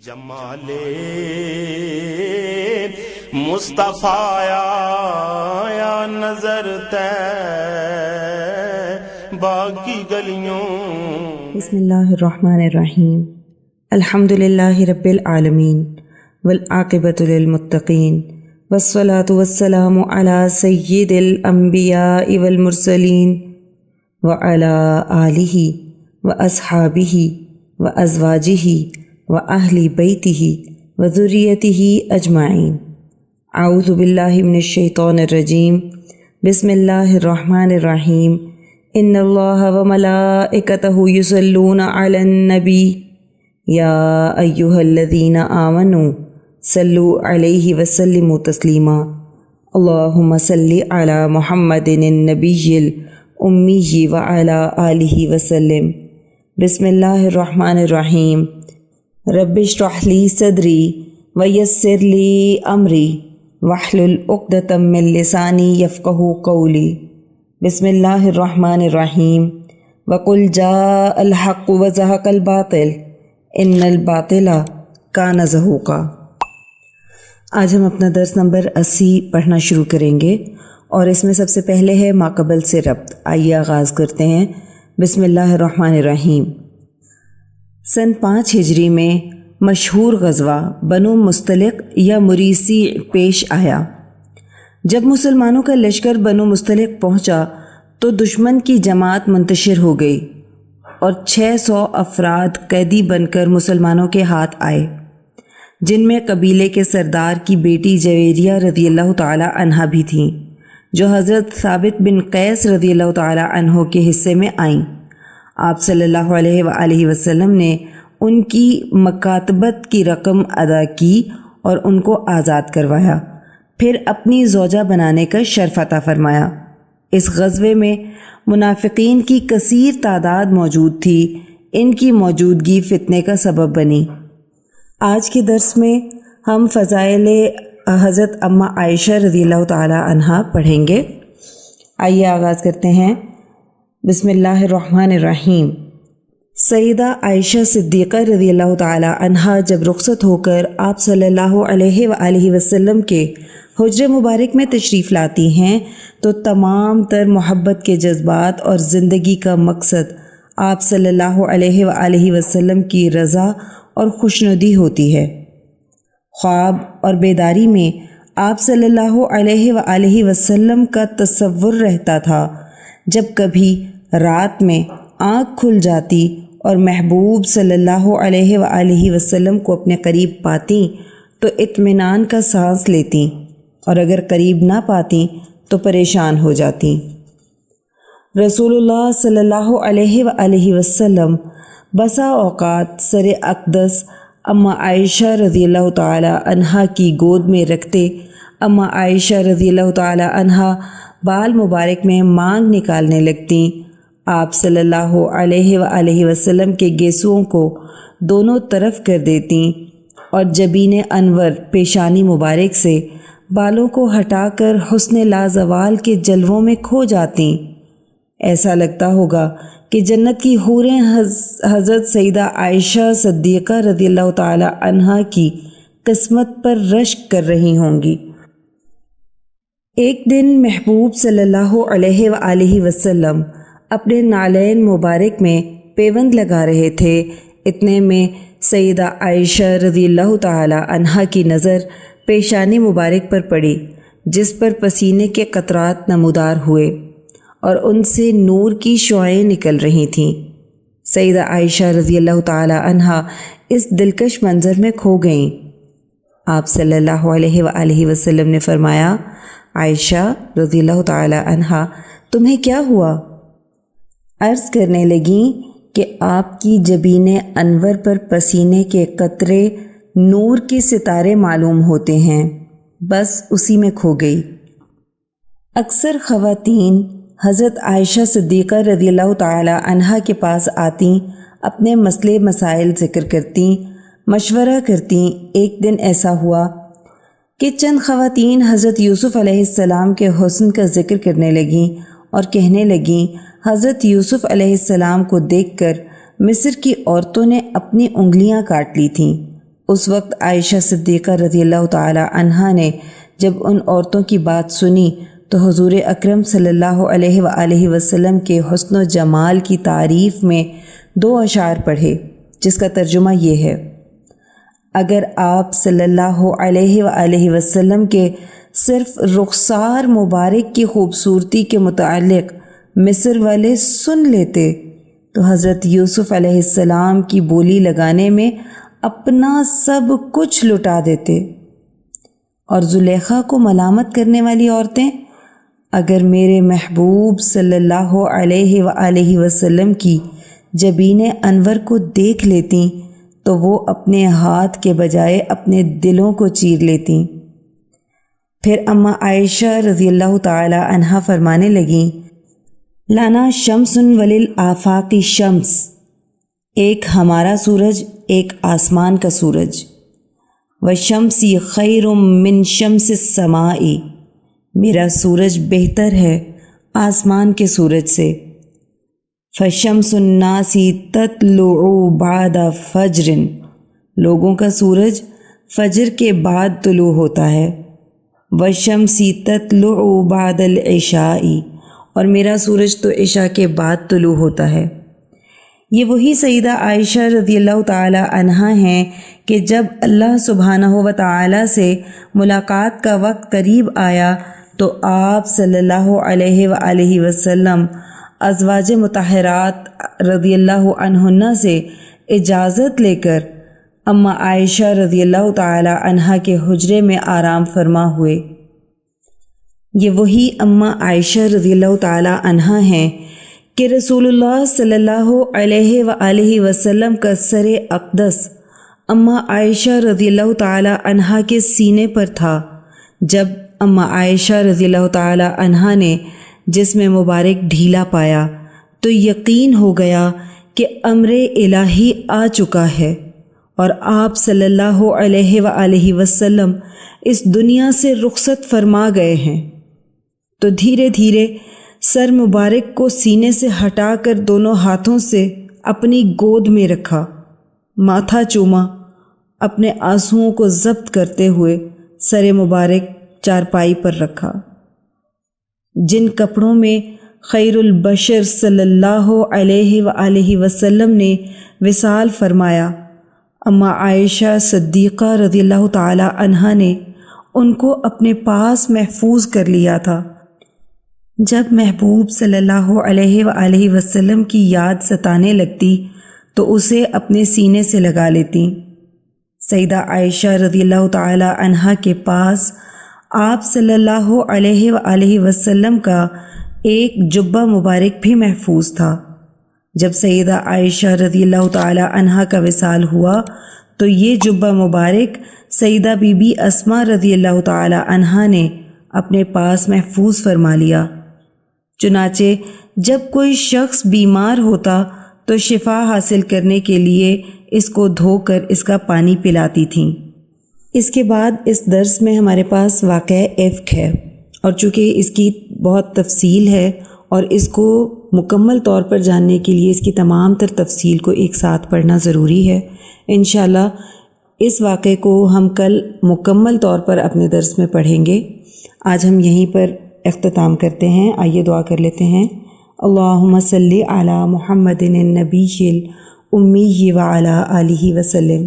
جمال مصطفیٰ یا نظر باقی گلیوں. بسم اللہ الرحمن الرحیم. الحمدللہ رب العالمین والعاقبۃ للمتقین والصلاة والسلام علی سید الانبیاء والمرسلین وعلی آلہ واصحابہ وازواجہ وأہل بیتہ وذریتہ اجمعین. اعوذ باللہ من الشیطان الرجیم. بسم اللہ الرحمن الرحیم. ان اللہ وملائکتہ یصلون علی النبی یا ایہا الذین آمنوا صلوا علیہ وسلموا تسلیما. اللہم صلی علی محمد النبی الامی وعلی آلہ وسلم. بسم اللہ الرحمن الرحیم. رب اشرح لی صدری ویسر لی امری واحلل عقدۃ من لسانی یفقہوا قولی. بسم اللہ الرحمن الرحیم. وقل جاء الحق وزہق الباطل ان الباطل کان زہوقا. آج ہم اپنا درس نمبر 80 پڑھنا شروع کریں گے اور اس میں سب سے پہلے ہے ماقبل سے ربط. آئیے آغاز کرتے ہیں. بسم اللہ الرحمن الرحیم. سن 5 ہجری میں مشہور غزوہ بنو مستلق یا مریسی پیش آیا. جب مسلمانوں کا لشکر بنو مستلق پہنچا تو دشمن کی جماعت منتشر ہو گئی اور 600 افراد قیدی بن کر مسلمانوں کے ہاتھ آئے، جن میں قبیلے کے سردار کی بیٹی جویریہ رضی اللہ تعالی عنہا بھی تھیں، جو حضرت ثابت بن قیس رضی اللہ تعالی عنہ کے حصے میں آئیں. آپ صلی اللہ علیہ وآلہ وسلم نے ان کی مکاتبت کی رقم ادا کی اور ان کو آزاد کروایا، پھر اپنی زوجہ بنانے کا شرف عطا فرمایا. اس غزوے میں منافقین کی کثیر تعداد موجود تھی. ان کی موجودگی فتنے کا سبب بنی. آج کے درس میں ہم فضائل حضرت اماں عائشہ رضی اللہ تعالی عنہا پڑھیں گے. آئیے آغاز کرتے ہیں. بسم اللہ الرحمن الرحیم. سیدہ عائشہ صدیقہ رضی اللہ تعالی عنہا جب رخصت ہو کر آپ صلی اللہ علیہ وآلہ وسلم کے حجر مبارک میں تشریف لاتی ہیں تو تمام تر محبت کے جذبات اور زندگی کا مقصد آپ صلی اللہ علیہ وآلہ وسلم کی رضا اور خوشنودی ہوتی ہے. خواب اور بیداری میں آپ صلی اللہ علیہ وآلہ وسلم کا تصور رہتا تھا. جب کبھی رات میں آنکھ کھل جاتی اور محبوب صلی اللہ علیہ وآلہ وسلم کو اپنے قریب پاتی تو اطمینان کا سانس لیتی، اور اگر قریب نہ پاتی تو پریشان ہو جاتی. رسول اللہ صلی اللہ علیہ وآلہ وسلم بسا اوقات سر اقدس اماں عائشہ رضی اللہ تعالی عنہا کی گود میں رکھتے اماں عائشہ رضی اللہ تعالی عنہا بال مبارک میں مانگ نکالنے لگتی. آپ صلی اللہ علیہ وآلہ وسلم کے گیسوؤں کو دونوں طرف کر دیتی اور جبین انور پیشانی مبارک سے بالوں کو ہٹا کر حسن لازوال کے جلووں میں کھو جاتی. ایسا لگتا ہوگا کہ جنت کی حوریں حضرت سیدہ عائشہ صدیقہ رضی اللہ تعالی عنہا کی قسمت پر رشک کر رہی ہوں گی. ایک دن محبوب صلی اللہ علیہ وآلہ وسلم اپنے نالین مبارک میں پیوند لگا رہے تھے. اتنے میں سیدہ عائشہ رضی اللہ تعالی عنہا کی نظر پیشانی مبارک پر پڑی، جس پر پسینے کے قطرات نمودار ہوئے اور ان سے نور کی شعاعیں نکل رہی تھیں. سیدہ عائشہ رضی اللہ تعالی عنہا اس دلکش منظر میں کھو گئیں. آپ صلی اللہ علیہ وآلہ وسلم نے فرمایا، عائشہ رضی اللہ تعالی عنہا تمہیں کیا ہوا؟ عرض کرنے لگیں کہ آپ کی جبین انور پر پسینے کے قطرے نور کے ستارے معلوم ہوتے ہیں. بس اسی میں کھو گئی. اکثر خواتین حضرت عائشہ صدیقہ رضی اللہ تعالی عنہا کے پاس آتیں، اپنے مسئلے مسائل ذکر کرتیں، مشورہ کرتیں. ایک دن ایسا ہوا کہ چند خواتین حضرت یوسف علیہ السلام کے حسن کا ذکر کرنے لگیں اور کہنے لگیں، حضرت یوسف علیہ السلام کو دیکھ کر مصر کی عورتوں نے اپنی انگلیاں کاٹ لی تھیں. اس وقت عائشہ صدیقہ رضی اللہ تعالی عنہا نے جب ان عورتوں کی بات سنی تو حضور اکرم صلی اللہ علیہ وآلہ وسلم کے حسن و جمال کی تعریف میں 2 اشعار پڑھے، جس کا ترجمہ یہ ہے: اگر آپ صلی اللہ علیہ وآلہ وسلم کے صرف رخسار مبارک کی خوبصورتی کے متعلق مصر والے سن لیتے تو حضرت یوسف علیہ السلام کی بولی لگانے میں اپنا سب کچھ لٹا دیتے۔ اور زلیخا کو ملامت کرنے والی عورتیں اگر میرے محبوب صلی اللہ علیہ وآلہ وسلم کی جبین انور کو دیکھ لیتیں تو وہ اپنے ہاتھ کے بجائے اپنے دلوں کو چیر لیتیں۔ پھر اماں عائشہ رضی اللہ تعالی عنہا فرمانے لگیں: لانا شمس وللآفاق شمس، ایک ہمارا سورج، ایک آسمان کا سورج، وشمسی خیر من شمس السماء، میرا سورج بہتر ہے آسمان کے سورج سے۔ فشمس الناس تطلع بعد فجر، لوگوں کا سورج فجر کے بعد طلوع ہوتا ہے۔ وشمسی تطلع بعد العشاء، اور میرا سورج تو عشاء کے بعد طلوع ہوتا ہے۔ یہ وہی سیدہ عائشہ رضی اللہ تعالی عنہا ہیں کہ جب اللہ سبحانہ و تعالی سے ملاقات کا وقت قریب آیا تو آپ صلی اللہ علیہ وآلہ وسلم ازواج مطہرات رضی اللہ عنہن سے اجازت لے کر اماں عائشہ رضی اللہ تعالی عنہا کے حجرے میں آرام فرما ہوئے۔ یہ وہی اماں عائشہ رضی اللہ تعالی عنہا ہیں کہ رسول اللہ صلی اللہ علیہ وآلہ وسلم کا سر اقدس اماں عائشہ رضی اللہ تعالی عنہا کے سینے پر تھا۔ جب اماں عائشہ رضی اللہ تعالی عنہا نے جسم مبارک ڈھیلا پایا تو یقین ہو گیا کہ امر الہی آ چکا ہے اور آپ صلی اللہ علیہ وآلہ وسلم اس دنیا سے رخصت فرما گئے ہیں۔ تو دھیرے دھیرے سر مبارک کو سینے سے ہٹا کر دونوں ہاتھوں سے اپنی گود میں رکھا، ماتھا چوما، اپنے آنسوؤں کو ضبط کرتے ہوئے سر مبارک چارپائی پر رکھا۔ جن کپڑوں میں خیر البشر صلی اللہ علیہ وآلہ وسلم نے وصال فرمایا، اماں عائشہ صدیقہ رضی اللہ تعالی عنہا نے ان کو اپنے پاس محفوظ کر لیا تھا۔ جب محبوب صلی اللہ علیہ وآلہ وسلم کی یاد ستانے لگتی تو اسے اپنے سینے سے لگا لیتی۔ سیدہ عائشہ رضی اللہ تعالی عنہا کے پاس آپ صلی اللہ علیہ وآلہ وسلم کا ایک جبہ مبارک بھی محفوظ تھا۔ جب سیدہ عائشہ رضی اللہ تعالی عنہا کا وصال ہوا تو یہ جبہ مبارک سیدہ بی بی اسماء رضی اللہ تعالی عنہا نے اپنے پاس محفوظ فرما لیا۔ چنانچہ جب کوئی شخص بیمار ہوتا تو شفا حاصل کرنے کے لیے اس کو دھو کر اس کا پانی پلاتی تھیں۔ اس کے بعد اس درس میں ہمارے پاس واقعہ افک ہے، اور چونکہ اس کی بہت تفصیل ہے اور اس کو مکمل طور پر جاننے کے لیے اس کی تمام تر تفصیل کو ایک ساتھ پڑھنا ضروری ہے۔ انشاءاللہ اس واقعے کو ہم کل مکمل طور پر اپنے درس میں پڑھیں گے۔ آج ہم یہیں پر اختتام کرتے ہیں۔ آئیے دعا کر لیتے ہیں۔ اللہم صلی علی محمد النبی الامی وعلی آلہ وسلم۔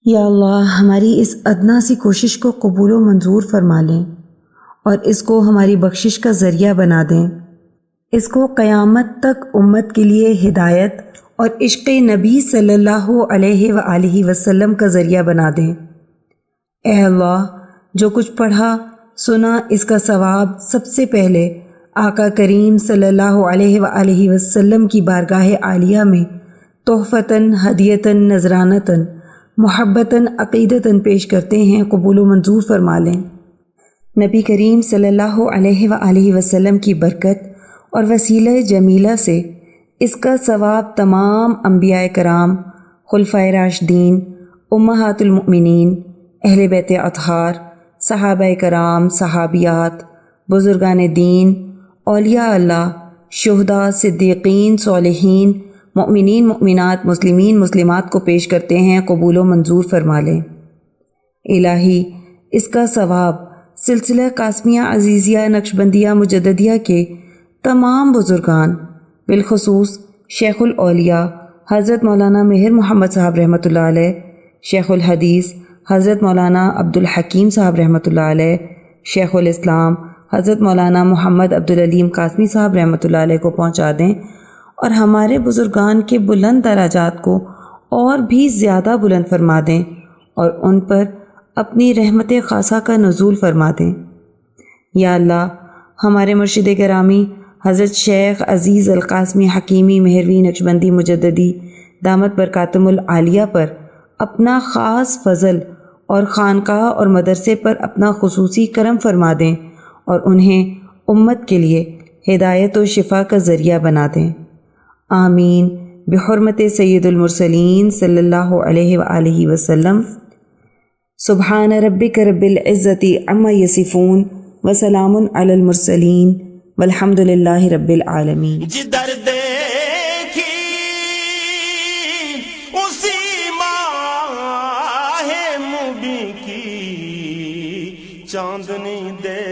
یا اللہ، ہماری اس ادنا سی کوشش کو قبول و منظور فرما لیں اور اس کو ہماری بخشش کا ذریعہ بنا دیں۔ اس کو قیامت تک امت کے لیے ہدایت اور عشق نبی صلی اللہ علیہ وآلہ وسلم کا ذریعہ بنا دیں۔ اے اللہ، جو کچھ پڑھا سنا اس کا ثواب سب سے پہلے آقا کریم صلی اللہ علیہ وآلہ وسلم کی بارگاہ عالیہ میں تحفتاً، ہدیتاً، نذرانتاً، محبتاً، عقیدتاً پیش کرتے ہیں، قبول و منظور فرما لیں۔ نبی کریم صلی اللہ علیہ وآلہ وسلم کی برکت اور وسیلہ جمیلہ سے اس کا ثواب تمام انبیاء کرام، خلفائے راشدین، امہات المؤمنین، اہل بیت اطہار، صحابہ کرام، صحابیات، بزرگان دین، اولیاء اللہ، شہداء، صدیقین، صالحین، مؤمنین مؤمنات مسلمین مسلمات کو پیش کرتے ہیں، قبول و منظور فرما لیں۔ الہی اس کا ثواب سلسلہ قاسمیہ عزیزیہ نقشبندیہ مجددیہ کے تمام بزرگان بالخصوص شیخ الاولیاء حضرت مولانا مہر محمد صاحب رحمۃ اللہ علیہ، شیخ الحدیث حضرت مولانا عبد الحکیم صاحب رحمۃ اللہ علیہ، شیخ الاسلام حضرت مولانا محمد عبدالعلیم قاسمی صاحب رحمۃ اللہ علیہ کو پہنچا دیں، اور ہمارے بزرگان کے بلند درجات کو اور بھی زیادہ بلند فرما دیں، اور ان پر اپنی رحمت خاصہ کا نزول فرما دیں۔ یا اللہ ہمارے مرشد گرامی حضرت شیخ عزیز القاسمی حکیمی مہروی نقشبندی مجددی دامت برکاتہم العالیہ پر اپنا خاص فضل اور خانقاہ اور مدرسے پر اپنا خصوصی کرم فرما دیں، اور انہیں امت کے لیے ہدایت و شفا کا ذریعہ بنا دیں۔ آمین بحرمت سید المرسلین صلی اللہ علیہ وآلہ وسلم۔ سبحان ربک رب العزت عما یصفون وسلام علی المرسلین والحمد للہ رب العالمین۔ جدھر دیکھی اسی ماہ مبیں کی چاندنی دے